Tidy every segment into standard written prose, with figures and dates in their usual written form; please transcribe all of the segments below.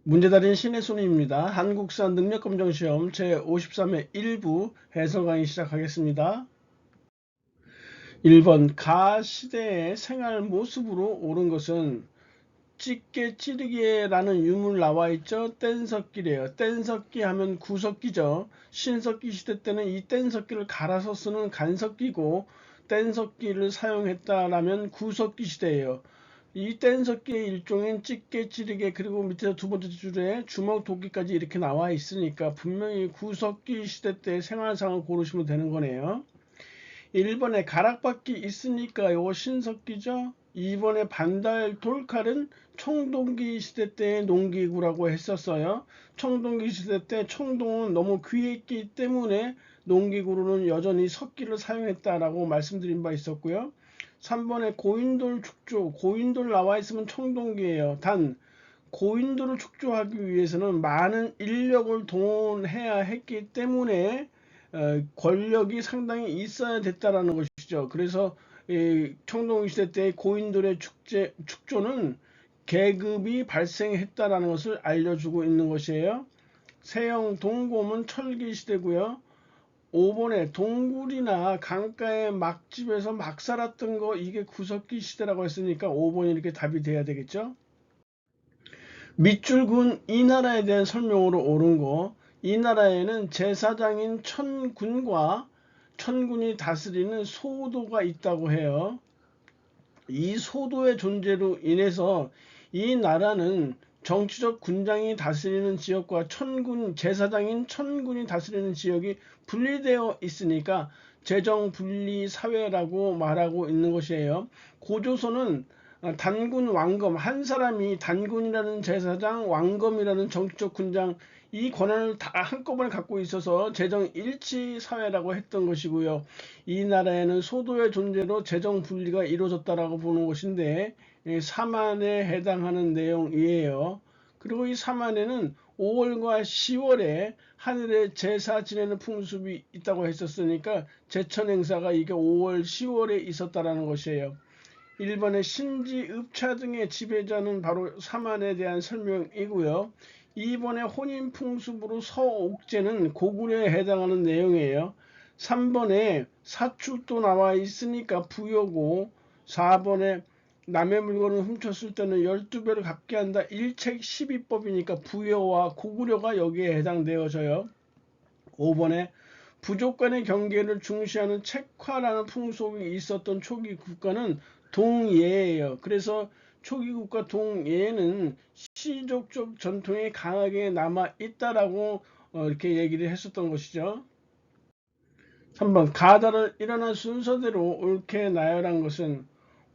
문제달인 신의 손입니다. 한국사 능력검정시험 제53회 1부 해설 강의 시작하겠습니다. 1번 가 시대의 생활 모습으로 옳은 것은 찢게 찌르기라는 유물 나와있죠. 뗀석기래요. 뗀석기 하면 구석기죠. 신석기 시대 때는 이 뗀석기를 갈아서 쓰는 간석기고 뗀석기를 사용했다라면 구석기 시대예요. 이 뗀석기의 일종인 찢게 찌르게 그리고 밑에서 두 번째 줄에 주먹 도끼까지 이렇게 나와 있으니까 분명히 구석기 시대 때 생활상을 고르시면 되는 거네요. 1번에 가락바퀴 있으니까 요거 신석기죠. 2번에 반달 돌칼은 청동기 시대 때의 농기구라고 했었어요. 청동기 시대 때 청동은 너무 귀했기 때문에 농기구로는 여전히 석기를 사용했다라고 말씀드린 바 있었고요. 3번에 고인돌 축조, 고인돌 나와 있으면 청동기예요. 단 고인돌을 축조하기 위해서는 많은 인력을 동원해야 했기 때문에 권력이 상당히 있어야 됐다라는 것이죠. 그래서 청동기 시대 때 고인돌의 축조는 계급이 발생했다라는 것을 알려주고 있는 것이에요. 세영 동곰은 철기 시대고요. 5번에 동굴이나 강가의 막집에서 막 살았던 거 이게 구석기 시대라고 했으니까 5번이 이렇게 답이 돼야 되겠죠. 밑줄 근 이 나라에 대한 설명으로 옳은 거, 이 나라에는 제사장인 천군과 천군이 다스리는 소도가 있다고 해요. 이 소도의 존재로 인해서 이 나라는 정치적 군장이 다스리는 지역과 제사장인 천군이 다스리는 지역이 분리되어 있으니까 재정 분리 사회라고 말하고 있는 것이에요. 고조선은 단군 왕검, 한 사람이 단군이라는 제사장, 왕검이라는 정치적 군장 이 권한을 다 한꺼번에 갖고 있어서 재정 일치 사회라고 했던 것이고요. 이 나라에는 소도의 존재로 재정 분리가 이루어졌다라고 보는 것인데 사만에 해당하는 내용이에요. 그리고 이 사만에는 5월과 10월에 하늘에 제사 지내는 풍습이 있다고 했었으니까 제천 행사가 이게 5월, 10월에 있었다라는 것이에요. 1번의 신지읍차 등의 지배자는 바로 사만에 대한 설명이고요. 2번의 혼인풍습으로 서옥제는 고구려에 해당하는 내용이에요. 3번에 사출도 나와 있으니까 부여고, 4번에 남의 물건을 훔쳤을 때는 12배를 갚게 한다. 일책 12법이니까 부여와 고구려가 여기에 해당되어져요. 5번에 부족 간의 경계를 중시하는 책화라는 풍속이 있었던 초기 국가는 동예예요. 그래서 초기 국가 동예는 시족적 전통이 강하게 남아 있다라고 이렇게 얘기를 했었던 것이죠. 3번 가다를 일어난 순서대로 옳게 나열한 것은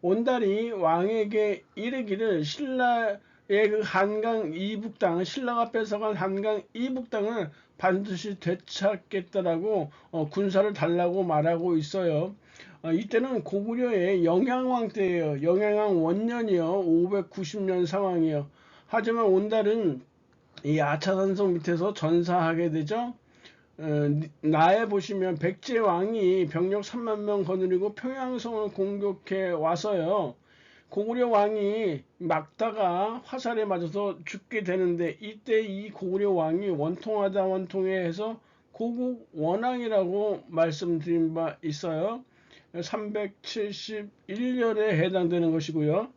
온달이 왕에게 이르기를 신라의 그 한강 이북땅, 신라가 뺏어간 한강 이북땅을 반드시 되찾겠다라고 군사를 달라고 말하고 있어요. 이때는 고구려의 영양왕 때예요. 영양왕 원년이요. 590년 상황이요. 하지만 온달은 이 아차산성 밑에서 전사하게 되죠. 나에 보시면 백제왕이 병력 3만 명 거느리고 평양성을 공격해 와서요. 고구려 왕이 막다가 화살에 맞아서 죽게 되는데 이때 이 고구려 왕이 원통하다 원통해 해서 고국 원왕이라고 말씀드린 바 있어요. 371년에 해당되는 것이고요.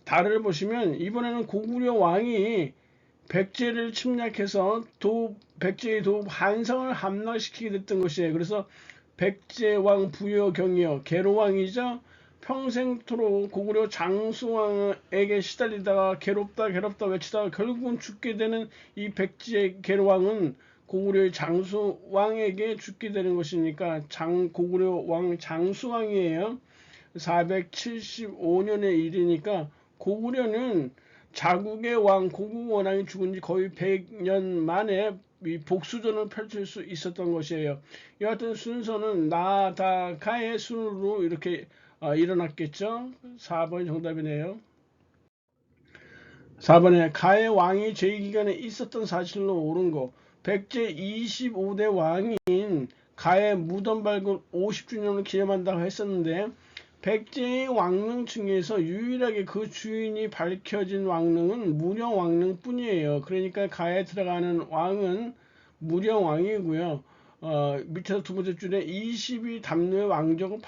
달을 보시면 이번에는 고구려 왕이 백제를 침략해서 백제의 도읍 한성을 함락시키게 됐던 것이에요. 그래서 백제왕 부여경이요. 계로왕이죠. 평생토록 고구려 장수왕에게 시달리다가 괴롭다 외치다가 결국은 죽게 되는 이 백제 계로왕은 고구려의 장수왕에게 죽게 되는 것이니까 고구려 왕 장수왕이에요. 475년의 일이니까 고구려는 자국의 왕 고국원왕이 죽은 지 거의 100년 만에 이 복수전을 펼칠 수 있었던 것이에요. 여하튼 순서는 나다가의 순으로 이렇게 일어났겠죠. 4번이 정답이네요. 4번에 가의 왕이 제2기간에 있었던 사실로 옳은 거. 백제 25대 왕인 가의 무덤 발굴 50주년을 기념한다고 했었는데 백제의 왕릉 중에서 유일하게 그 주인이 밝혀진 왕릉은 무령왕릉 뿐이에요. 그러니까 가에 들어가는 왕은 무령왕이고요. 밑에서 두 번째 줄에 22담로의 왕족을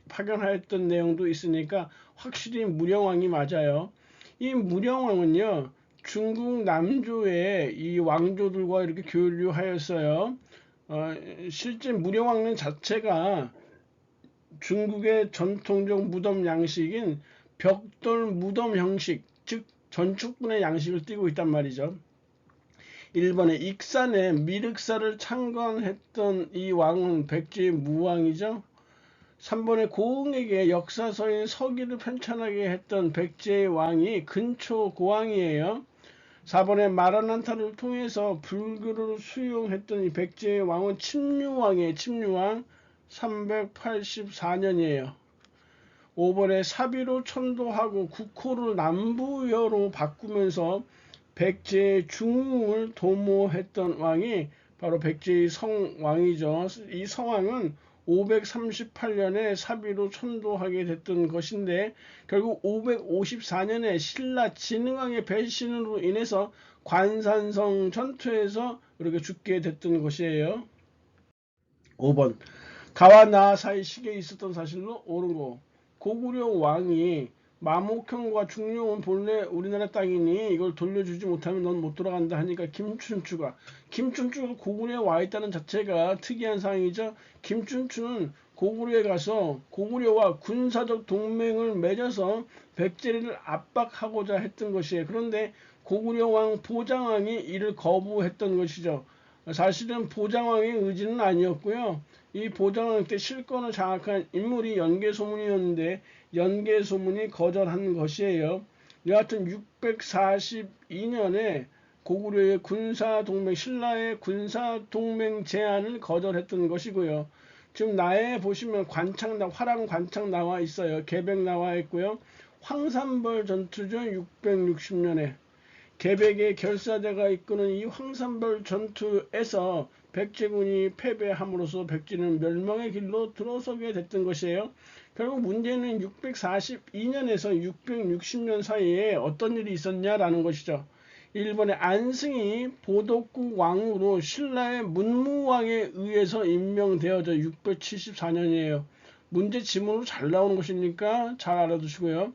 파견하였던 내용도 있으니까 확실히 무령왕이 맞아요. 이 무령왕은요, 중국 남조의 이 왕조들과 이렇게 교류하였어요. 실제 무령왕릉 자체가 중국의 전통적 무덤 양식인 벽돌 무덤 형식, 즉 전축분의 양식을 띠고 있단 말이죠. 1번에 익산에 미륵사를 창건했던 이 왕은 백제의 무왕이죠. 3번에 고흥에게 역사서인 서기를 편찬하게 했던 백제의 왕이 근초 고왕이에요. 4번에 마라난타를 통해서 불교를 수용했던 이 백제의 왕은 침류왕이에요. 침류왕 384년이에요. 5번에 사비로 천도하고 국호를 남부여로 바꾸면서 백제의 중흥을 도모했던 왕이 바로 백제의 성왕이죠. 이 성왕은 538년에 사비로 천도하게 됐던 것인데 결국 554년에 신라 진흥왕의 배신으로 인해서 관산성 전투에서 이렇게 죽게 됐던 것이에요. 5번 가와 나 사이 시기에 있었던 사실로 옳은 거. 고구려 왕이 마목형과 중용은 본래 우리나라 땅이니 이걸 돌려주지 못하면 넌 못 돌아간다 하니까 김춘추가 고구려에 와 있다는 자체가 특이한 상황이죠. 김춘추는 고구려에 가서 고구려와 군사적 동맹을 맺어서 백제를 압박하고자 했던 것이에요. 그런데 고구려 왕 보장왕이 이를 거부했던 것이죠. 사실은 보장왕의 의지는 아니었고요. 이 보장왕 때 실권을 장악한 인물이 연개소문이었는데 연개소문이 거절한 것이에요. 여하튼 642년에 고구려의 군사동맹, 신라의 군사동맹 제안을 거절했던 것이고요. 지금 나에 보시면 화랑 관창 나와 있어요. 계백 나와 있고요. 황산벌 전투죠. 660년에. 계백의 결사대가 이끄는 이 황산벌 전투에서 백제군이 패배함으로써 백제는 멸망의 길로 들어서게 됐던 것이에요. 결국 문제는 642년에서 660년 사이에 어떤 일이 있었냐라는 것이죠. 1번에 안승이 보덕국 왕으로 신라의 문무왕에 의해서 임명되어져 674년이에요. 문제 지문으로 잘 나오는 것이니까 잘 알아두시고요.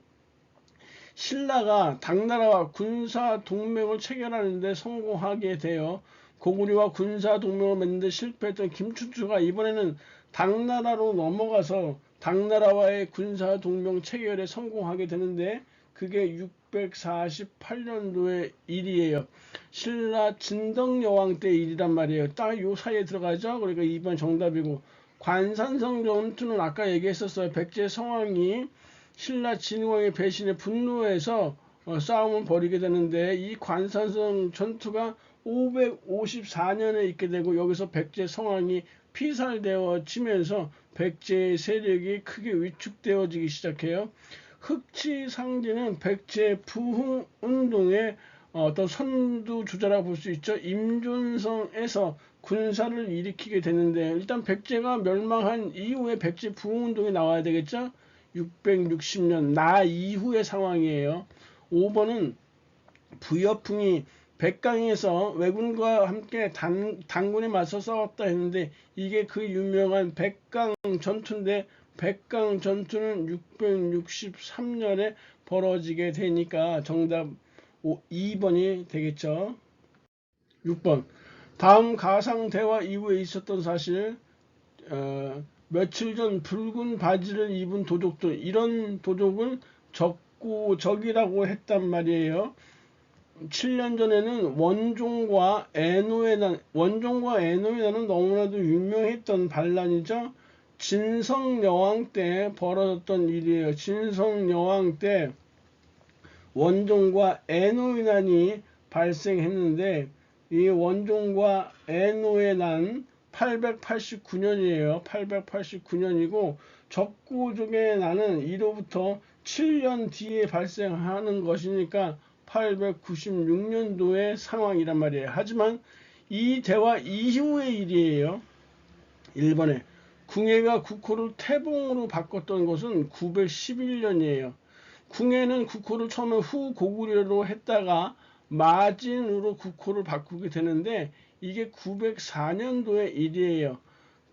신라가 당나라와 군사 동맹을 체결하는데 성공하게 되어 고구려와 군사 동맹을 맺는데 실패했던 김춘추가 이번에는 당나라로 넘어가서 당나라와의 군사 동맹 체결에 성공하게 되는데 그게 648년도의 일이에요. 신라 진덕여왕 때 일이란 말이에요. 딱 요 사이에 들어가죠. 그러니까 2번 정답이고, 관산성 전투는 아까 얘기했었어요. 백제 성왕이 신라 진흥왕의 배신에 분노해서 싸움을 벌이게 되는데 이 관산성 전투가 554년에 있게 되고 여기서 백제 성왕이 피살되어지면서 백제의 세력이 크게 위축되어지기 시작해요. 흑치상제는 백제 부흥 운동의 어떤 선두주자라고 볼 수 있죠. 임존성에서 군사를 일으키게 되는데 일단 백제가 멸망한 이후에 백제 부흥 운동이 나와야 되겠죠. 660년 나 이후의 상황이에요. 5번은 부여풍이 백강에서 왜군과 함께 단군에 맞서 싸웠다 했는데 이게 그 유명한 백강 전투인데 백강 전투는 663년에 벌어지게 되니까 정답 2번이 되겠죠. 6번 다음 가상대화 이후에 있었던 사실, 며칠 전 붉은 바지를 입은 도적들, 이런 도적을 적이라고 했단 말이에요. 7년 전에는 원종과 애노의 난은 너무나도 유명했던 반란이죠. 진성여왕 때 벌어졌던 일이에요. 진성여왕 때 원종과 애노의 난이 발생했는데 이 원종과 애노의 난 889년이에요. 889년이고 적고족의 난은 이로부터 7년 뒤에 발생하는 것이니까 896년도의 상황이란 말이에요. 하지만 이 대화 이후의 일이에요. 1번에 궁예가 국호를 태봉으로 바꿨던 것은 911년이에요. 궁예는 국호를 처음에 후고구려로 했다가 마진으로 국호를 바꾸게 되는데 이게 904년도의 일이에요.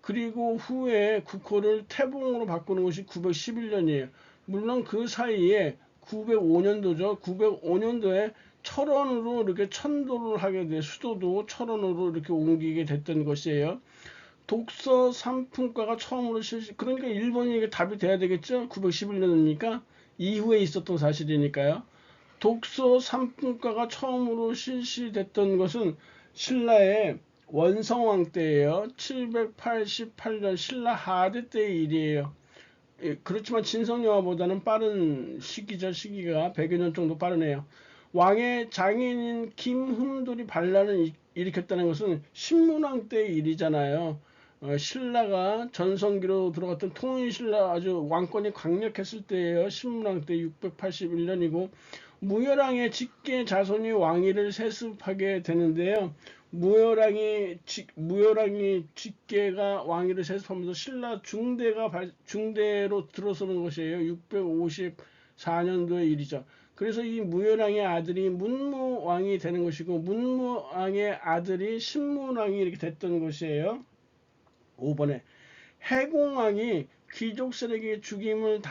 그리고 후에 국호를 태봉으로 바꾸는 것이 911년이에요. 물론 그 사이에 905년도죠. 905년도에 철원으로 이렇게 천도를 하게 돼 수도도 철원으로 이렇게 옮기게 됐던 것이에요. 독서 삼품과가 처음으로 그러니까 일본이 이게 답이 돼야 되겠죠. 911년이니까 이후에 있었던 사실이니까요. 독서 삼품과가 처음으로 실시됐던 것은 신라의 원성왕 때예요. 788년 신라 하대 때의 일이에요. 그렇지만 진성여왕보다는 빠른 시기죠. 시기가 100여 년 정도 빠르네요. 왕의 장인인 김흠돌이 반란을 일으켰다는 것은 신문왕 때의 일이잖아요. 신라가 전성기로 들어갔던 통일신라 아주 왕권이 강력했을 때예요. 신문왕 때 681년이고 무열왕의 직계 자손이 왕위를 세습하게 되는데요. 무열왕이 직계가 왕위를 세습하면서 신라 중대로 들어서는 것이에요. 654년도의 일이죠. 그래서 이 무열왕의 아들이 문무왕이 되는 것이고 문무왕의 아들이 신문왕이 이렇게 됐던 것이에요. 5번에 해공왕이 귀족 세력의 죽임을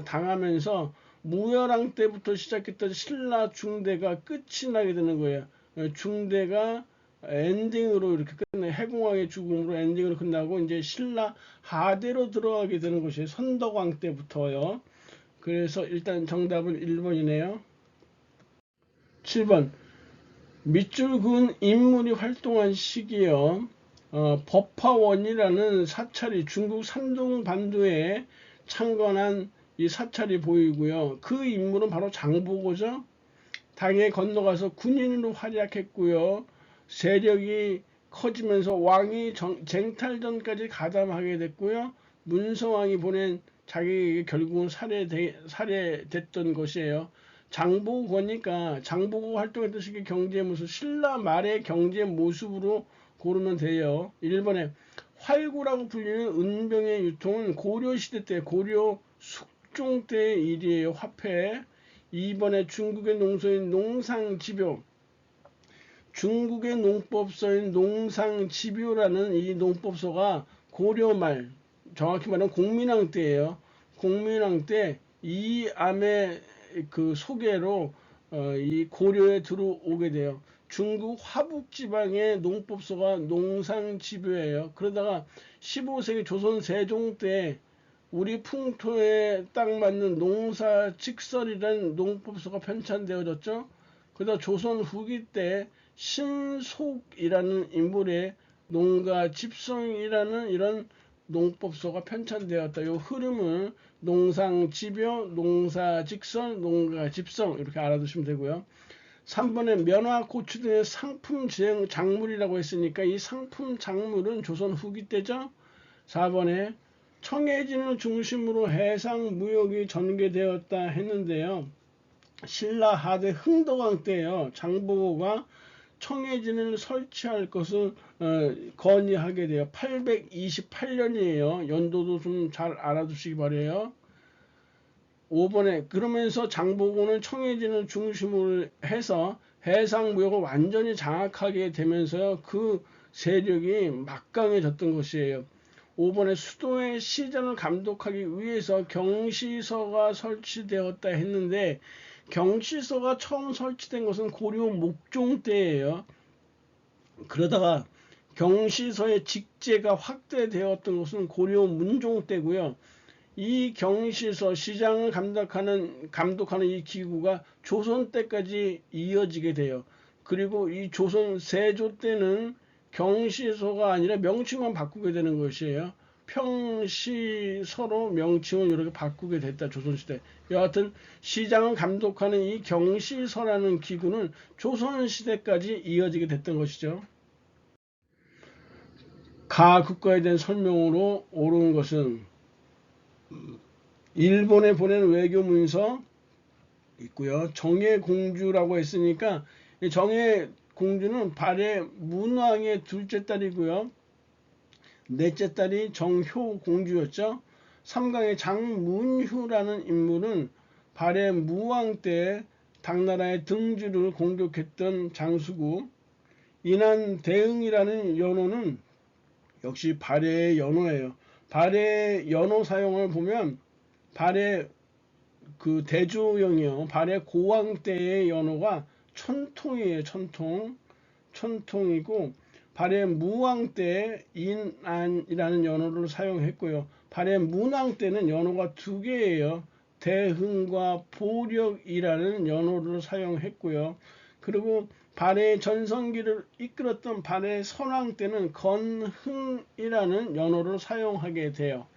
당하면서 무열왕 때부터 시작했던 신라 중대가 끝이 나게 되는 거예요. 중대가 엔딩으로 이렇게 끝내 해공왕의 죽음으로 엔딩으로 끝나고 이제 신라 하대로 들어가게 되는 것이에요. 선덕왕 때부터요. 그래서 일단 정답은 1번이네요. 7번 밑줄 그은 인물이 활동한 시기요. 법화원이라는 사찰이 중국 산둥 반도에 창건한 이 사찰이 보이고요. 그 인물은 바로 장보고죠. 당에 건너가서 군인으로 활약했고요. 세력이 커지면서 왕이 쟁탈전까지 가담하게 됐고요. 문서왕이 보낸 자기에게 결국은 살해됐던 것이에요. 장보고니까 장보고 활동했던 시기 경제 모습, 신라 말의 경제 모습으로 고르면 돼요. 1번에 활구라고 불리는 은병의 유통은 고려시대 때 고려 숙종 때의 일이에요. 화폐. 2번에 중국의 농서인 농상집요. 중국의 농법서인 농상집요라는 이 농법서가 고려말, 정확히 말하면 공민왕 때예요. 공민왕 때 이암의 그 소개로 이 고려에 들어오게 돼요. 중국 화북 지방의 농법서가 농상집요예요. 그러다가 15세기 조선 세종 때 우리 풍토에 딱 맞는 농사직설이라는 농법서가 편찬되어졌죠. 그러다 조선 후기 때 신속이라는 인물의 농가집성이라는 이런 농법서가 편찬되었다. 이 흐름을 농상집요, 농사직설, 농가집성 이렇게 알아두시면 되고요. 3번에 면화, 고추 등의 상품 작물이라고 했으니까 이 상품 작물은 조선 후기 때죠. 4번에 청해진을 중심으로 해상 무역이 전개되었다 했는데요. 신라 하대 흥덕왕 때요. 장보고가 청해진을 설치할 것을 건의하게 돼요. 828년이에요. 연도도 좀 잘 알아두시기 바래요. 5번에 그러면서 장보고는 청해진을 중심으로 해서 해상 무역을 완전히 장악하게 되면서 그 세력이 막강해졌던 것이에요. 5번에 수도의 시장을 감독하기 위해서 경시서가 설치되었다 했는데 경시서가 처음 설치된 것은 고려 목종 때예요. 그러다가 경시서의 직제가 확대되었던 것은 고려 문종 때고요. 이 경시서 시장을 감독하는 이 기구가 조선 때까지 이어지게 돼요. 그리고 이 조선 세조 때는 경시서가 아니라 명칭만 바꾸게 되는 것이에요. 평시서로 명칭을 이렇게 바꾸게 됐다. 조선시대. 여하튼 시장을 감독하는 이 경시서라는 기구는 조선시대까지 이어지게 됐던 것이죠. 가 국가에 대한 설명으로 옳은 것은 일본에 보낸 외교문서 있고요. 정예공주라고 했으니까 정예공주는 발해 문왕의 둘째 딸이고요. 넷째 딸이 정효 공주였죠. 3강의 장문휴라는 인물은 발해 무왕 때 당나라의 등지를 공격했던 장수고, 인한대응이라는 연호는 역시 발해의 연호예요. 발해의 연호 사용을 보면 발해 그 대조영이요. 발해 고왕 때의 연호가 천통이에요. 천통이고, 발해 무왕 때 인안이라는 연호를 사용했고요. 발해 문왕 때는 연호가 두 개예요. 대흥과 보력이라는 연호를 사용했고요. 그리고 발해 전성기를 이끌었던 발해 선왕 때는 건흥이라는 연호를 사용하게 돼요.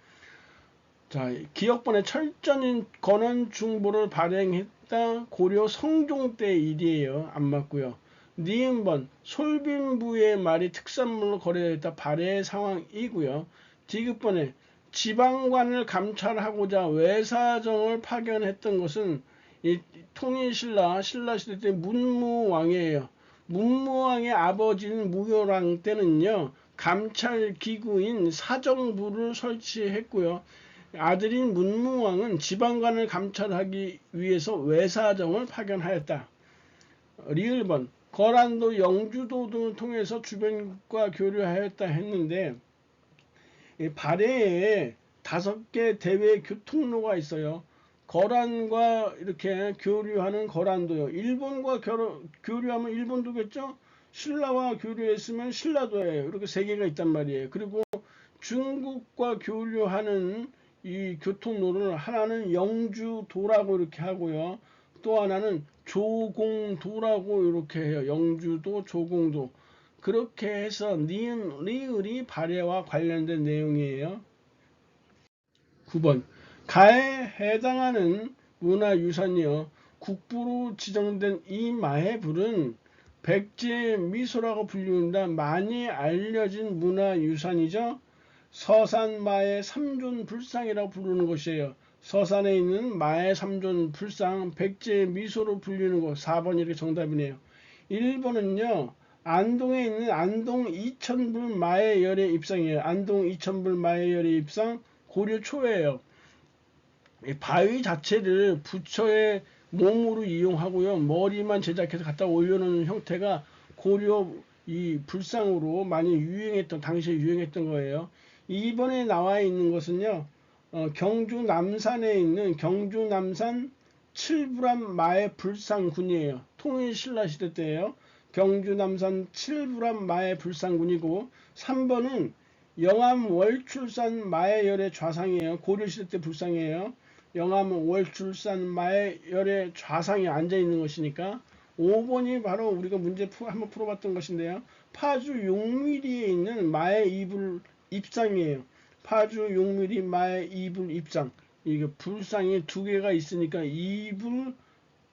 자, 기역번의 철전인 건원중보를 발행했다. 고려 성종 때 일이에요. 안 맞고요. 니은번 솔빈부의 말이 특산물로 거래됐다. 발해 상황이고요. 디귿번에 지방관을 감찰하고자 외사정을 파견했던 것은 이 통일신라 신라시대 때 문무왕이에요. 문무왕의 아버지인 무효랑 때는요, 감찰기구인 사정부를 설치했고요. 아들인 문무왕은 지방관을 감찰하기 위해서 외사정을 파견하였다. 리을번 거란도 영주도 등을 통해서 주변과 교류하였다 했는데, 발해에 5개 대외 교통로가 있어요. 거란과 이렇게 교류하는 거란도요. 일본과 교류하면 일본도겠죠. 신라와 교류했으면 신라도예요. 이렇게 3개가 있단 말이에요. 그리고 중국과 교류하는 이 교통로를 하나는 영주도라고 이렇게 하고요. 또 하나는 조공도라고 이렇게 해요. 영주도, 조공도. 그렇게 해서 니은, 리을이 발해와 관련된 내용이에요. 9번 가에 해당하는 문화유산이요. 국부로 지정된 이 마해불은 백제미소라고 불리운다. 많이 알려진 문화유산이죠. 서산 마해 삼존불상이라고 부르는 것이에요. 서산에 있는 마해 삼존불상, 백제미소로 불리는 것. 4번 이렇게 정답이네요. 1번은요. 안동에 있는 안동 이천불 마해열의 입상이에요. 안동 이천불 마해열의 입상 고려 초예요. 바위 자체를 부처의 몸으로 이용하고요. 머리만 제작해서 갖다 올려놓는 형태가 고려 이 불상으로 많이 당시에 유행했던 거예요. 이번에 나와 있는 것은요. 경주 남산에 있는 경주 남산 칠불암 마해 불상군이에요. 통일신라 시대 때예요. 경주 남산 칠불암 마해 불상군이고, 3번은 영암 월출산 마해열의 좌상이에요. 고려시대 때 불상이에요. 영암 월출산 마해열의 좌상이 앉아있는 것이니까. 5번이 바로 우리가 문제 한번 풀어봤던 것인데요. 파주 용미리에 있는 마해 이불 입상이에요. 파주 용미리 마해 이불 입상. 이게 불상이 2개가 있으니까 이불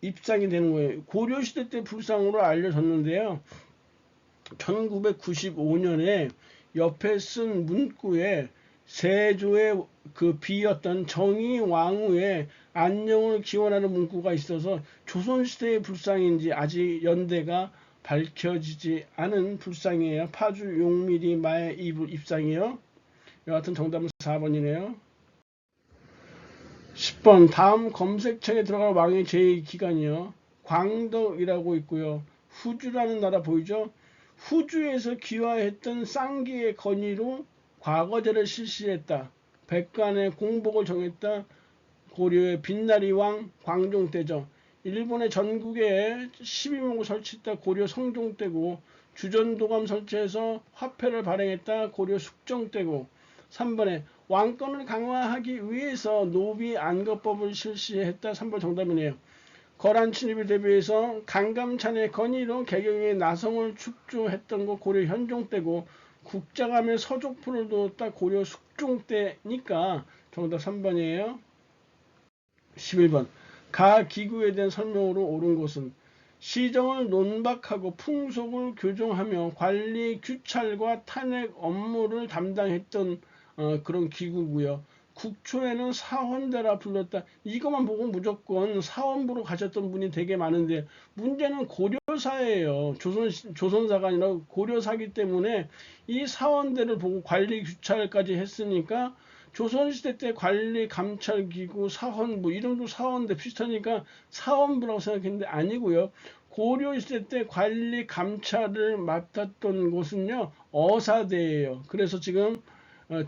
입상이 되는 거예요. 고려시대 때 불상으로 알려졌는데요. 1995년에 옆에 쓴 문구에 세조의 그 비였던 정의왕후의 안녕을 기원하는 문구가 있어서 조선시대의 불상인지 아직 연대가 밝혀지지 않은 불상이에요. 파주 용미리 마해 이불 입상이요. 여하튼 정답은 4번이네요. 10번 다음 검색창에 들어갈 왕의 제2기간이요. 광덕이라고 있고요. 후주라는 나라 보이죠? 후주에서 귀화했던 쌍기의 건의로 과거제를 실시했다. 백관의 공복을 정했다. 고려의 빛나리 왕 광종 때죠. 일본의 전국에 12명을 설치했다. 고려 성종 때고, 주전도감 설치해서 화폐를 발행했다. 고려 숙종 때고, 3번에 왕권을 강화하기 위해서 노비 안거법을 실시했다. 3번 정답이네요. 거란 침입을 대비해서 강감찬의 건의로 개경에 나성을 축조했던 거 고려 현종 때고, 국자감에 서족포를 두었다. 고려 숙종 때니까 정답 3번이에요. 11번 가 기구에 대한 설명으로 옳은 것은 시정을 논박하고 풍속을 교정하며 관리 규찰과 탄핵 업무를 담당했던 그런 기구고요. 국초에는 사헌대라 불렀다. 이것만 보고 무조건 사헌부로 가셨던 분이 되게 많은데, 문제는 고려 고려사예요. 조선사가 아니라 고려사기 때문에 이 사원대를 보고 관리 규찰까지 했으니까 조선시대 때 관리 감찰기구 사헌부 이름도 사원대 비슷하니까 사원부라고 생각했는데 아니고요. 고려시대 때 관리 감찰을 맡았던 곳은요 어사대예요. 그래서 지금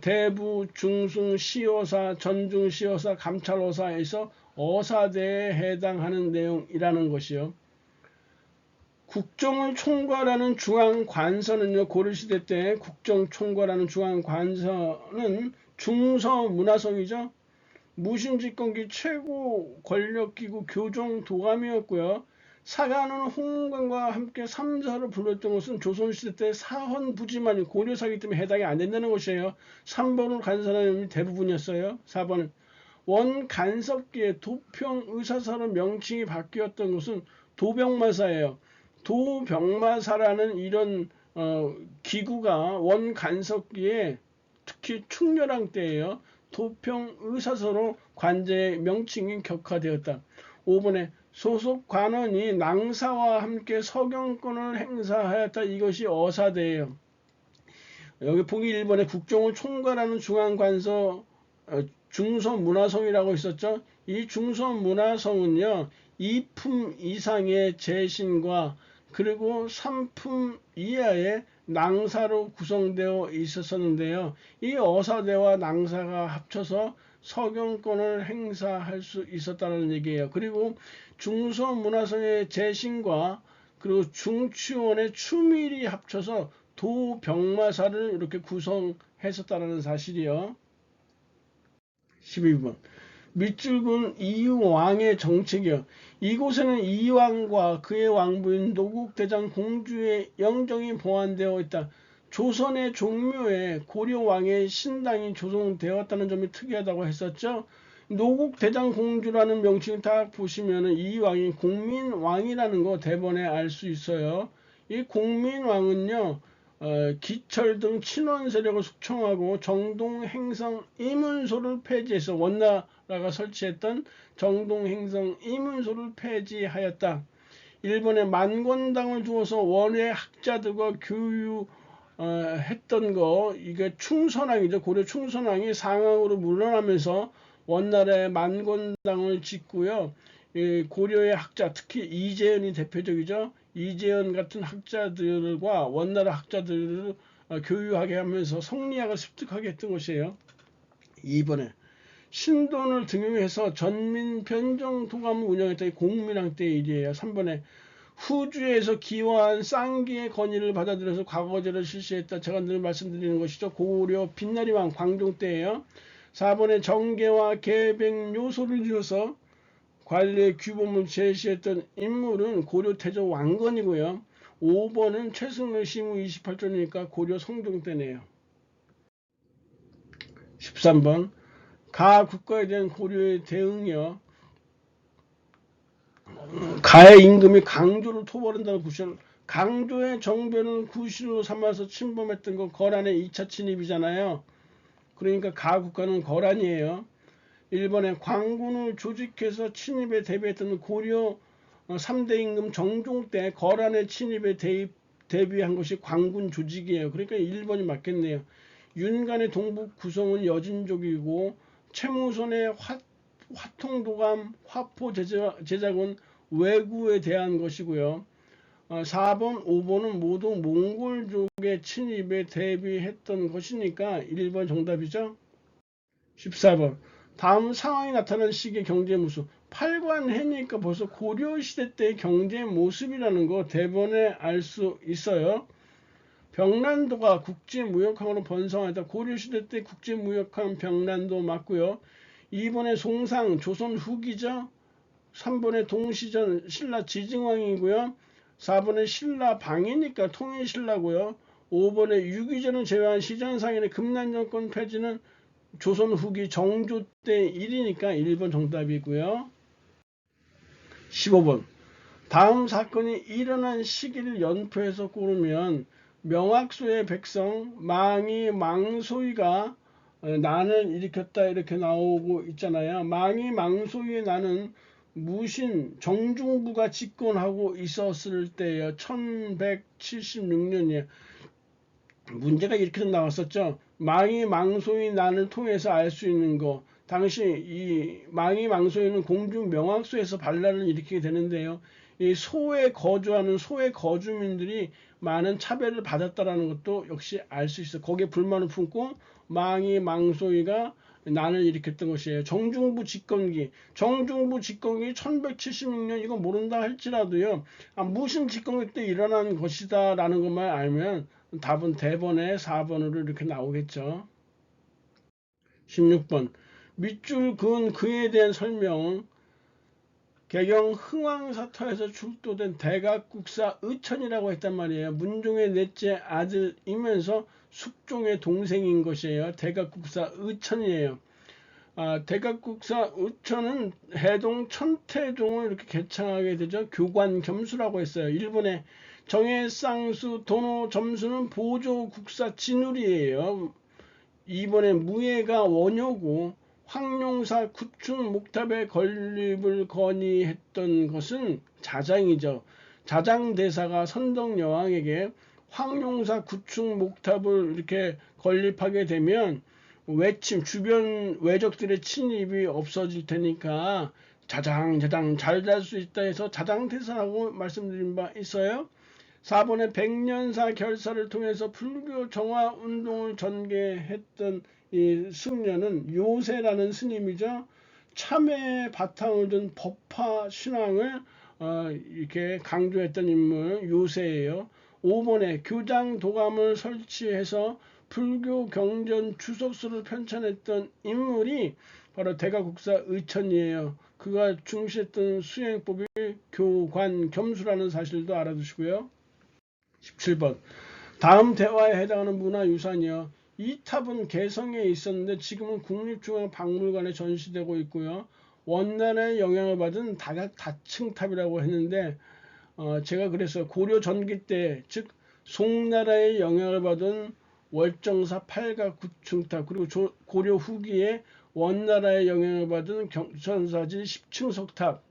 대부, 중승, 시어사, 전중 시어사, 감찰어사에서 어사대에 해당하는 내용이라는 것이요. 국정을 총괄하는 중앙관서는요, 고려시대 때 국정총괄하는 중앙관서는 중서문화성이죠. 무신집권기 최고 권력기구 교정도감이었고요. 사가는 홍문관과 함께 삼사를 불렀던 것은 조선시대 때 사헌부지만이 고려사기 때문에 해당이 안 된다는 것이에요. 3번을 간 사람이 대부분이었어요. 4번은 원간섭기에 도평의사사로 명칭이 바뀌었던 것은 도병마사예요. 도병마사라는 이런 기구가 원간섭기에 특히 충렬왕 때예요. 도평의사서로 관제의 명칭이 격화되었다. 5번에 소속 관원이 낭사와 함께 서경권을 행사하였다. 이것이 어사대예요. 여기 보기 1번에 국정을 총괄하는 중앙관서 중서문화성이라고 있었죠. 이 중서문화성은요 2품 이상의 재신과 그리고 3품 이하의 낭사로 구성되어 있었는데요. 이 어사대와 낭사가 합쳐서 서경권을 행사할 수 있었다는 얘기예요. 그리고 중서문화성의 재신과 그리고 중추원의 추밀이 합쳐서 도병마사를 이렇게 구성했었다는 사실이요. 12번 밑줄근 이왕의 정책이요. 이곳에는 이왕과 그의 왕부인 노국대장 공주의 영정이 보완되어 있다. 조선의 종묘에 고려왕의 신당이 조성되었다는 점이 특이하다고 했었죠. 노국대장 공주라는 명칭을 딱 보시면 이 왕이 공민왕이라는 거 대번에 알 수 있어요. 이 공민왕은요 기철 등 친원 세력을 숙청하고 정동 행성 이문소를 폐지해서 원나라가 설치했던 정동 행성 이문소를 폐지하였다. 일본에 만권당을 두어서 원외 학자들과 교유했던 거 이게 충선왕이죠. 고려 충선왕이 상황으로 물러나면서 원나라의 만권당을 짓고요. 고려의 학자 특히 이재현이 대표적이죠. 이재현 같은 학자들과 원나라 학자들을 교유하게 하면서 성리학을 습득하게 했던 것이에요. 2번에 신돈을 등용해서 전민변정 도감을 운영했다. 공민왕 때 일이에요. 3번에 후주에서 기화한 쌍기의 건의를 받아들여서 과거제를 실시했다. 제가 늘 말씀드리는 것이죠. 고려 빛나리왕 광종 때예요. 4번에 정계와 계백 요소를 이어서 관리의 규범을 제시했던 인물은 고려 태조 왕건이고요. 5번은 최승래 시무 28조니까 고려 성종 때네요. 13번 가 국가에 대한 고려의 대응이요. 가의 임금이 강조를 토벌한다는 구실, 강조의 정변을 구실로 삼아서 침범했던 건 거란의 2차 침입이잖아요. 그러니까 가 국가는 거란이에요. 1번에 광군을 조직해서 침입에 대비했던 고려 3대 임금 정종 때 거란의 침입에 대비한 것이 광군 조직이에요. 그러니까 1번이 맞겠네요. 윤간의 동북 구성은 여진족이고 최무선의 화통도감 화포 제작은 왜구에 대한 것이고요. 4번, 5번은 모두 몽골족의 침입에 대비했던 것이니까 1번 정답이죠. 14번 다음 상황이 나타난 시기의 경제 모습. 팔관해니까 벌써 고려시대 때의 경제 모습이라는 거 대번에 알 수 있어요. 병란도가 국제무역항으로 번성하다. 고려시대 때 국제무역항 병란도 맞고요. 2번에 송상 조선 후기죠. 3번에 동시전 신라 지증왕이고요. 4번에 신라 방이니까 통일신라고요. 5번에 유기전을 제외한 시전상인의 금난정권 폐지는 조선 후기 정조 때 일이니까 1번 정답이고요. 15번 다음 사건이 일어난 시기를 연표해서 고르면 명학소의 백성 망이 망소이가 난을 일으켰다 이렇게 나오고 있잖아요. 망이 망소이의 난은 무신 정중부가 집권하고 있었을 때예요. 1176년이에요. 문제가 이렇게 나왔었죠. 망이 망소의 난을 통해서 알 수 있는 거. 당시 이 망이 망소에는 공중 명확소에서 반란을 일으키게 되는데요. 이 소에 거주하는 소의 거주민들이 많은 차별을 받았다라는 것도 역시 알 수 있어요. 거기에 불만을 품고 망이 망소이가 난을 일으켰던 것이에요. 정중부 집권기 1176년 이거 모른다 할지라도요. 무슨 집권기 때 일어난 것이다 라는 것만 알면 답은 대번에 4번으로 이렇게 나오겠죠. 16번 밑줄 그은 그에 대한 설명. 개경 흥왕사터에서 출토된 대각국사 의천이라고 했단 말이에요. 문종의 넷째 아들이면서 숙종의 동생인 것이에요. 대각국사 의천이에요. 대각국사 의천은 해동 천태종을 이렇게 개창하게 되죠. 교관 겸수라고 했어요. 일본의 정해쌍수 도노 점수는 보조국사 진울이에요. 이번에 무예가 원효고 황룡사 구충 목탑의 건립을 건의했던 것은 자장이죠. 자장대사가 선덕여왕에게 황룡사 구충 목탑을 이렇게 건립하게 되면 외침 주변 외적들의 침입이 없어질 테니까 자장 잘 잘 수 있다 해서 자장대사라고 말씀드린 바 있어요. 4번에 백년사 결사를 통해서 불교 정화 운동을 전개했던 이 승려는 요세라는 스님이죠. 참회의 바탕을 둔 법화 신앙을 이렇게 강조했던 인물 요세예요. 5번에 교장 도감을 설치해서 불교 경전 주석서를 편찬했던 인물이 바로 대가국사 의천이에요. 그가 중시했던 수행법이 교관 겸수라는 사실도 알아두시고요. 17번 다음 대화에 해당하는 문화유산이요. 이 탑은 개성에 있었는데 지금은 국립중앙박물관에 전시되고 있고요. 원나라의 영향을 받은 다층탑이라고 했는데 제가 그래서 고려 전기 때 즉 송나라의 영향을 받은 월정사 8가 9층탑 그리고 고려 후기에 원나라의 영향을 받은 경천사지 10층 석탑.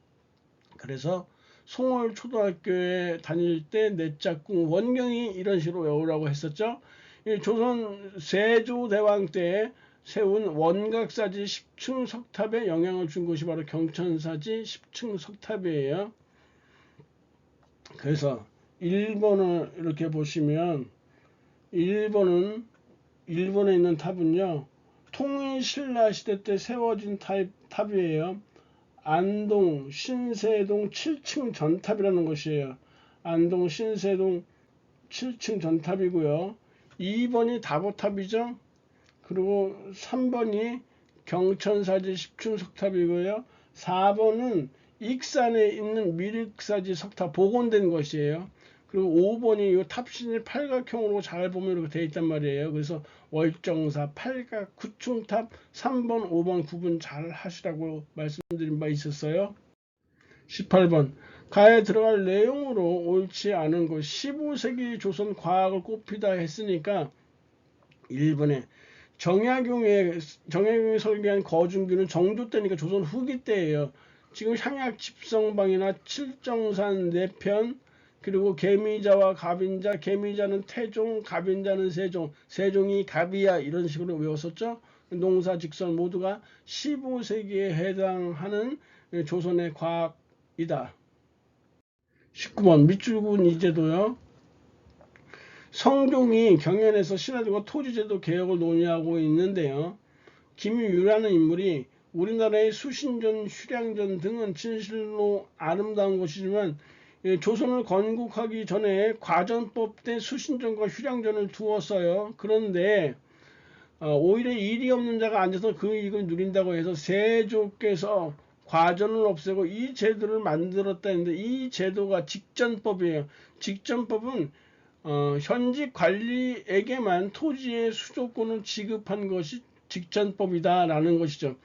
그래서 송월초등학교에 다닐 때 내 짝꿍 원경이 이런 식으로 외우라고 했었죠. 조선 세조대왕 때 세운 원각사지 10층 석탑에 영향을 준 것이 바로 경천사지 10층 석탑이에요. 그래서 1번을 이렇게 보시면 1번은 일본에 있는 탑은요. 통일신라 시대 때 세워진 탑이에요. 안동 신세동 7층 전탑이라는 것이에요. 안동 신세동 7층 전탑이고요. 2번이 다보탑이죠. 그리고 3번이 경천사지 10층 석탑이고요. 4번은 익산에 있는 미륵사지 석탑 복원된 것이에요. 그리고 5번이 이 탑신이 팔각형으로 잘 보면 이렇게 되어 있단 말이에요. 그래서 월정사, 팔각, 구층탑 3번, 5번 구분 잘 하시라고 말씀드린 바 있었어요. 18번 가에 들어갈 내용으로 옳지 않은 것 15세기 조선 과학을 꼽히다 했으니까 1번에 정약용이 설계한 거중기는 정조 때니까 조선 후기 때예요. 지금 향약 집성방이나 칠정산 4편 그리고 개미자와 갑인자, 개미자는 태종, 갑인자는 세종, 세종이 갑이야 이런 식으로 외웠었죠. 농사 직설 모두가 15세기에 해당하는 조선의 과학이다. 19번 밑줄군 이제도요. 성종이 경연에서 신화들과 토지제도 개혁을 논의하고 있는데요. 김유라는 인물이 우리나라의 수신전, 휴량전 등은 진실로 아름다운 것이지만 조선을 건국하기 전에 과전법 때 수신전과 휴량전을 두었어요. 그런데 오히려 일이 없는 자가 앉아서 그 이익을 누린다고 해서 세조께서 과전을 없애고 이 제도를 만들었다는데 이 제도가 직전법이에요. 직전법은 현직 관리에게만 토지의 수조권을 지급한 것이 직전법이다라는 것이죠.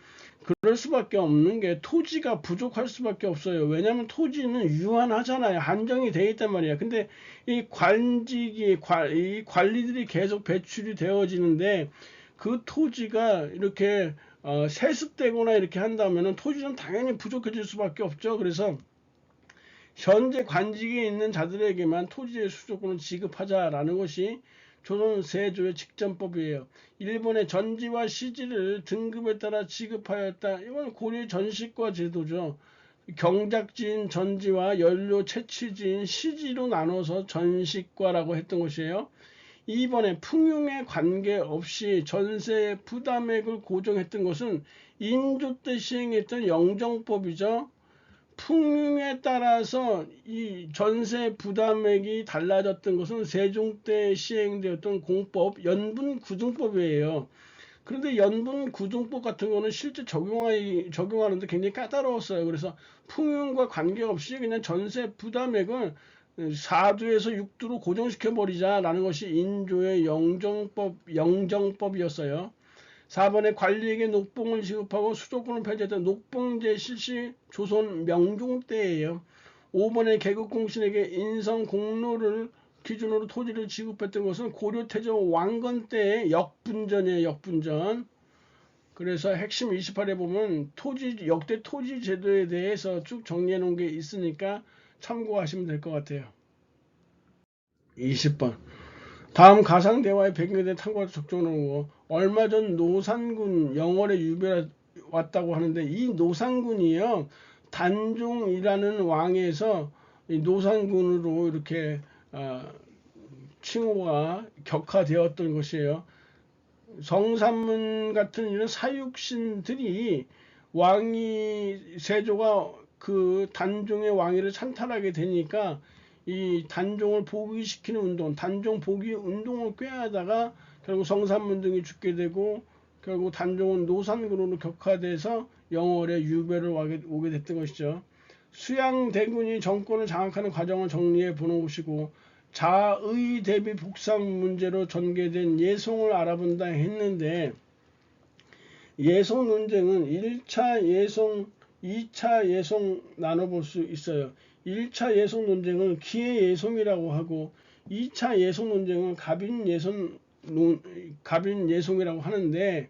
그럴 수밖에 없는 게 토지가 부족할 수밖에 없어요. 왜냐하면 토지는 유한하잖아요. 한정이 되어 있단 말이야. 근데 이 관직이 이 관리들이 계속 배출이 되어지는데 그 토지가 이렇게 세습되거나 이렇게 한다면은 토지는 당연히 부족해질 수밖에 없죠. 그래서 현재 관직에 있는 자들에게만 토지의 수조권을 지급하자라는 것이 조선 세조의 직전법이에요. 일본의 전지와 시지를 등급에 따라 지급하였다. 이건 고려 전시과 제도죠. 경작지인 전지와 연료 채취지인 시지로 나눠서 전시과라고 했던 것이에요. 이번에 풍융에 관계없이 전세 부담액을 고정했던 것은 인조 때 시행했던 영정법이죠. 풍융에 따라서 이 전세 부담액이 달라졌던 것은 세종 때 시행되었던 공법 연분구등법이에요. 그런데 연분구등법 같은 거는 실제 적용하는데 굉장히 까다로웠어요. 그래서 풍융과 관계없이 그냥 전세 부담액을 4두에서 6두로 고정시켜 버리자라는 것이 인조의 영정법이었어요. 4번에 관리에게 녹봉을 지급하고 수도권을 폐지했던 녹봉제 실시 조선 명종 때예요. 5번에 개국공신에게 인성 공로를 기준으로 토지를 지급했던 것은 고려 태조 왕건 때의 역분전이에요. 역분전. 그래서 핵심 28에 보면 역대 토지 제도에 대해서 쭉 정리해 놓은 게 있으니까 참고하시면 될 것 같아요. 20번. 다음 가상대화의 배경에 대해 탐구해서 적정하는 거. 얼마 전 노산군 영월에 유배가 왔다고 하는데 이 노산군이요. 단종이라는 왕에서 이 노산군으로 이렇게 칭호가 격화되었던 것이에요. 성산문 같은 이런 사육신들이 세조가 그 단종의 왕위를 찬탈하게 되니까 이 단종을 포기시키는 운동, 단종 포기 운동을 꾀하다가 결국 성산문 등이 죽게 되고 결국 단종은 노산군으로 격화돼서 영월에 유배를 오게 됐던 것이죠. 수양대군이 정권을 장악하는 과정을 정리해 보는 것이고 자의 대비 복상 문제로 전개된 예송을 알아본다 했는데 예송 논쟁은 1차 예송, 2차 예송 나눠볼 수 있어요. 1차 예송 논쟁은 기해 예송이라고 하고 2차 예송 논쟁은 갑인 예송이라고 하는데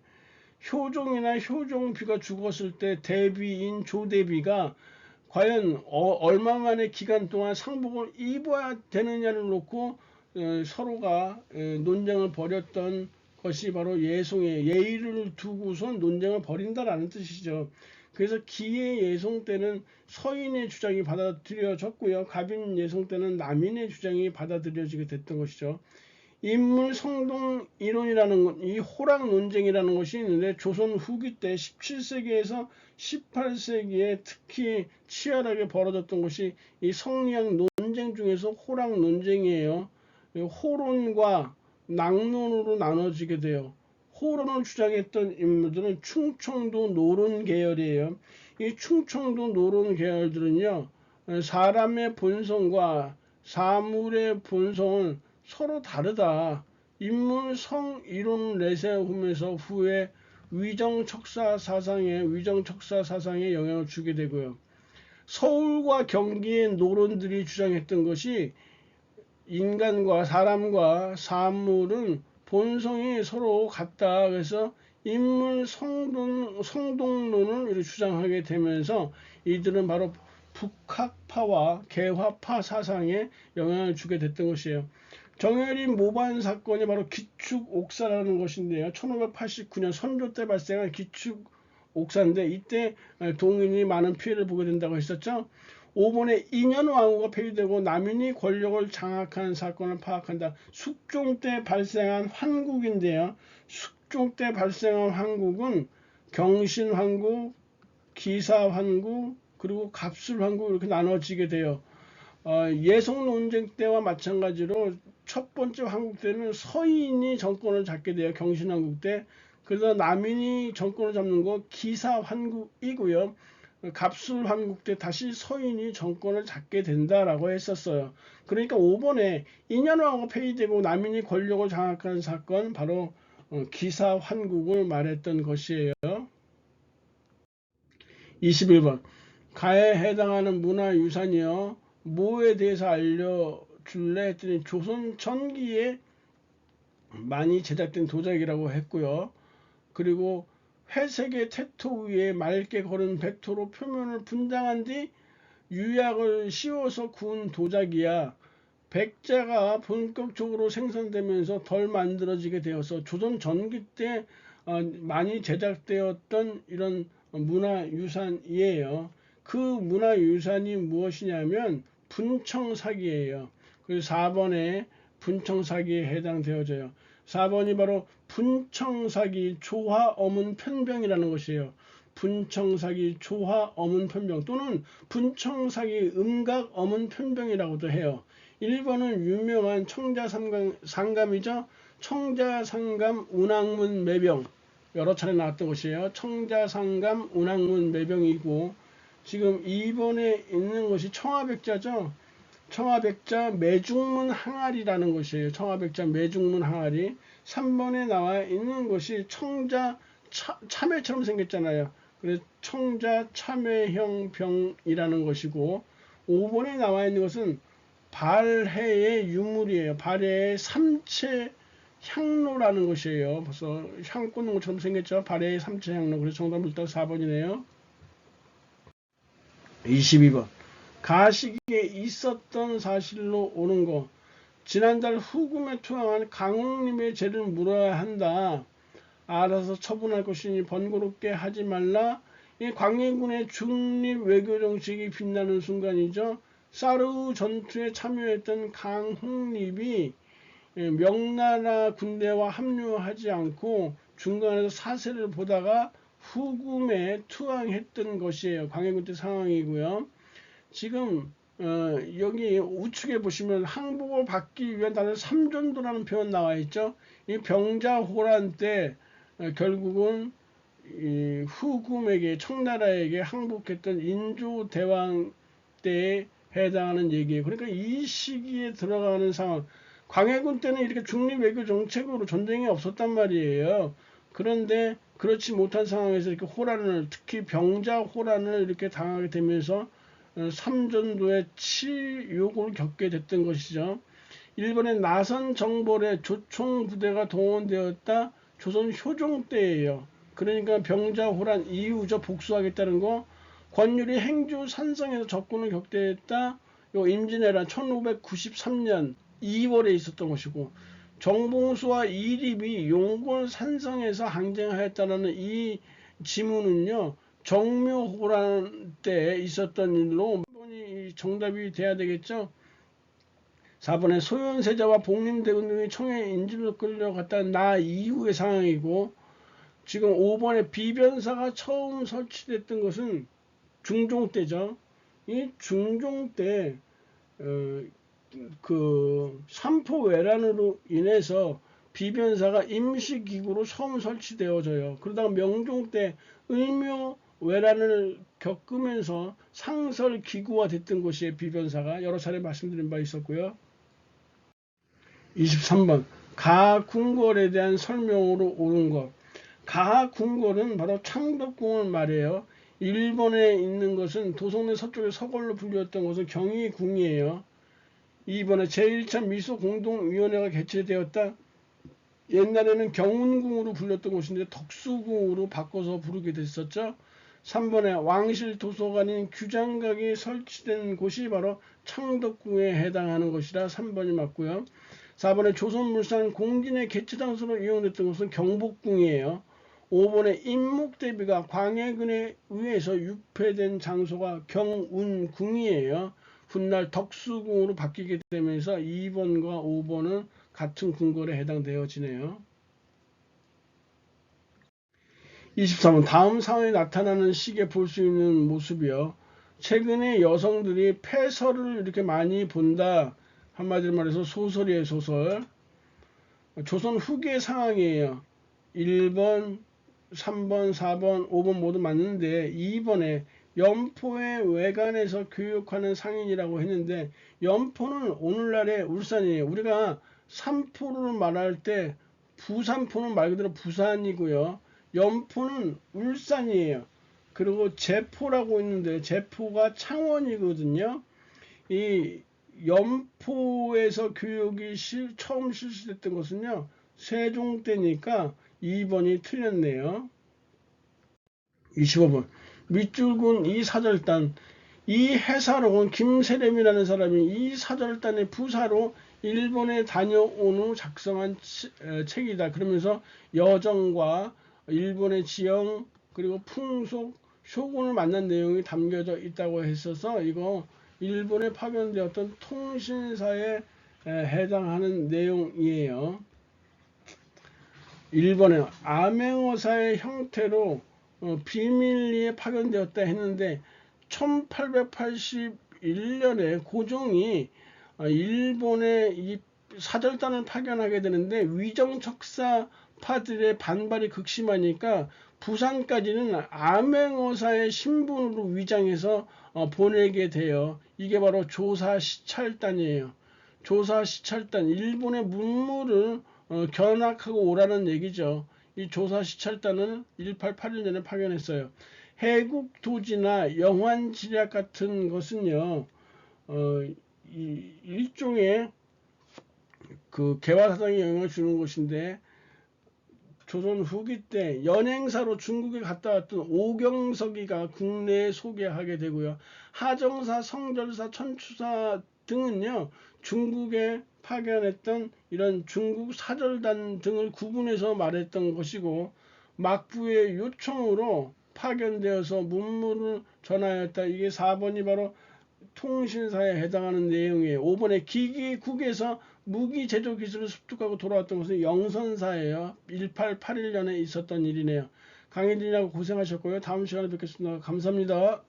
효종이나 효종비가 죽었을 때 대비인 조대비가 과연 얼마만의 기간 동안 상복을 입어야 되느냐를 놓고 서로가 논쟁을 벌였던 것이 바로 예송의 예의를 두고선 논쟁을 벌인다라는 뜻이죠. 그래서 기의 예송 때는 서인의 주장이 받아들여졌고요. 갑인 예송 때는 남인의 주장이 받아들여지게 됐던 것이죠. 인물 성동 이론이라는 이 호락 논쟁이라는 것이 있는데 조선 후기 때 17세기에서 18세기에 특히 치열하게 벌어졌던 것이 이 성리학 논쟁 중에서 호락 논쟁이에요. 호론과 낙론으로 나눠지게 돼요. 호론을 주장했던 인물들은 충청도 노론 계열이에요. 이 충청도 노론 계열들은요, 사람의 본성과 사물의 본성은 서로 다르다. 인물 성 이론을 내세우면서 후에 위정척사 사상에 영향을 주게 되고요. 서울과 경기의 노론들이 주장했던 것이 인간과 사람과 사물은 본성이 서로 같다. 그래서 인물 성동론을 이렇게 주장하게 되면서 이들은 바로 북학파와 개화파 사상에 영향을 주게 됐던 것이에요. 정혜림 모반 사건이 바로 기축-옥사라는 것인데요. 1589년 선조 때 발생한 기축-옥사인데 이때 동인이 많은 피해를 보게 된다고 했었죠. 5번에 인현왕후가 폐위되고 남인이 권력을 장악한 사건을 파악한다. 숙종 때 발생한 환국인데요. 숙종 때 발생한 환국은 경신환국, 기사환국, 그리고 갑술환국 이렇게 나눠지게 돼요. 예송 논쟁 때와 마찬가지로 첫 번째 환국 때는 서인이 정권을 잡게 돼요. 경신환국 때. 그래서 남인이 정권을 잡는 거 기사환국이고요. 갑술환국 때 다시 서인이 정권을 잡게 된다라고 했었어요. 그러니까 5번에 인현왕후가 폐위되고 남인이 권력을 장악한 사건 바로 기사환국을 말했던 것이에요. 21번 가에 해당하는 문화유산이요. 뭐에 대해서 알려줄래 했더니 조선 전기에 많이 제작된 도자기라고 했고요. 그리고 회색의 태토 위에 맑게 걸은 백토로 표면을 분장한 뒤 유약을 씌워서 구운 도자기야. 백자가 본격적으로 생산되면서 덜 만들어지게 되어서 조선 전기 때 많이 제작되었던 이런 문화유산이에요. 그 문화유산이 무엇이냐면 분청사기예요. 그래서 4번에 분청사기에 해당되어져요. 4번이 바로 분청사기 조화어문 편병이라는 것이에요. 분청사기 조화어문 편병 또는 분청사기 음각어문 편병이라고도 해요. 1번은 유명한 청자상감이죠. 청자상감 운항문 매병 여러 차례 나왔던 것이에요. 청자상감 운항문 매병이고 지금 2번에 있는 것이 청화백자죠. 청화백자 매중문 항아리라는 것이에요. 청화백자 매중문 항아리. 3번에 나와 있는 것이 청자 참외처럼 생겼잖아요. 그래서 청자 참외형 병이라는 것이고 5번에 나와 있는 것은 발해의 유물이에요. 발해의 삼체 향로라는 것이에요. 벌써 향 꽂는 것처럼 생겼죠. 발해의 삼체 향로. 그래서 정답은 일단 4번이네요. 22번. 가시기에 있었던 사실로 옳은 거. 지난달 후금에 투항한 강홍림의 죄를 물어야 한다. 알아서 처분할 것이니 번거롭게 하지 말라. 이 광해군의 중립 외교 정책이 빛나는 순간이죠. 사르 전투에 참여했던 강홍립이 명나라 군대와 합류하지 않고 중간에서 사세를 보다가 후금에 투항했던 것이에요. 광해군 때 상황이고요. 지금 여기 우측에 보시면 항복을 받기 위한 다른 삼전도라는 표현 나와 있죠. 이 병자호란 때 결국은 이 후금에게 청나라에게 항복했던 인조대왕 때에 해당하는 얘기예요. 그러니까 이 시기에 들어가는 상황. 광해군 때는 이렇게 중립 외교 정책으로 전쟁이 없었단 말이에요. 그런데 그렇지 못한 상황에서 이렇게 호란을 특히 병자 호란을 이렇게 당하게 되면서 삼전도의 치욕을 겪게 됐던 것이죠. 일본의 나선 정벌에 조총 부대가 동원되었다. 조선 효종 때예요. 그러니까 병자호란 이후죠. 복수하겠다는 거. 권율이 행주 산성에서 적군을 격대했다. 요 임진왜란 1593년 2월에 있었던 것이고 정봉수와 이립이 용골 산성에서 항쟁하였다는 이 지문은요. 정묘호란 때 있었던 일로 4번이 정답이 돼야 되겠죠. 4번에 소현세자와 복림대군 등이 청해 인질로 끌려갔다는 나 이후의 상황이고 지금 5번에 비변사가 처음 설치됐던 것은 중종 때죠. 이 중종 때 그 삼포외란으로 인해서 비변사가 임시기구로 처음 설치되어져요. 그러다가 명종 때 을묘외란을 겪으면서 상설기구화 됐던 것이 비변사가 여러 차례 말씀드린 바 있었고요. 23번 가궁궐에 대한 설명으로 옳은 것. 가궁궐은 바로 창덕궁을 말해요. 일본에 있는 것은 도성내 서쪽의 서걸로 불렸던 것은 경희궁이에요. 2번에 제1차 미소공동위원회가 개최되었다. 옛날에는 경운궁으로 불렸던 곳인데 덕수궁으로 바꿔서 부르게 됐었죠. 3번에 왕실 도서관인 규장각이 설치된 곳이 바로 창덕궁에 해당하는 것이라 3번이 맞고요. 4번에 조선물산 공진의 개최 장소로 이용됐던 곳은 경복궁이에요. 5번에 임목대비가 광해군에 의해서 유폐된 장소가 경운궁이에요. 훗날 덕수궁으로 바뀌게 되면서 2번과 5번은 같은 궁궐에 해당되어지네요. 23번 다음 상황에 나타나는 시기에 볼 수 있는 모습이요. 최근에 여성들이 패설을 이렇게 많이 본다. 한마디로 말해서 소설이에요. 소설. 조선 후기의 상황이에요. 1번, 3번, 4번, 5번 모두 맞는데 2번에 연포의 외관에서 교육하는 상인이라고 했는데 연포는 오늘날의 울산이에요. 우리가 삼포를 말할 때 부산포는 말 그대로 부산이고요. 연포는 울산이에요. 그리고 제포라고 있는데 제포가 창원이거든요. 이 연포에서 교육이 처음 실시됐던 것은요. 세종 때니까 2번이 틀렸네요. 25번. 밑줄군 이 사절단. 이 해사로 김세렴이라는 사람이 이 사절단의 부사로 일본에 다녀온 후 작성한 책이다. 그러면서 여정과 일본의 지형 그리고 풍속, 쇼군을 만난 내용이 담겨져 있다고 했어서 이거 일본에 파견되었던 통신사에 해당하는 내용이에요. 일본의 암행어사의 형태로 비밀리에 파견되었다 했는데 1881년에 고종이 일본에 이 사절단을 파견하게 되는데 위정척사파들의 반발이 극심하니까 부산까지는 암행어사의 신분으로 위장해서 보내게 돼요. 이게 바로 조사시찰단이에요. 조사시찰단, 일본의 문물을 견학하고 오라는 얘기죠. 이 조사시찰단을 1881년에 파견했어요. 해국도지나 영환지략 같은 것은요, 일종의 그 개화사상에 영향을 주는 것인데, 조선 후기 때 연행사로 중국에 갔다 왔던 오경석이가 국내에 소개하게 되고요. 하정사, 성절사, 천추사 등은요, 중국에 파견했던 이런 중국 사절단 등을 구분해서 말했던 것이고, 막부의 요청으로 파견되어서 문물을 전하였다. 이게 4번이 바로 통신사에 해당하는 내용이에요. 5번에 기기국에서 무기 제조 기술을 습득하고 돌아왔던 것은 영선사예요. 1881년에 있었던 일이네요. 강의진이라고 고생하셨고요. 다음 시간에 뵙겠습니다. 감사합니다.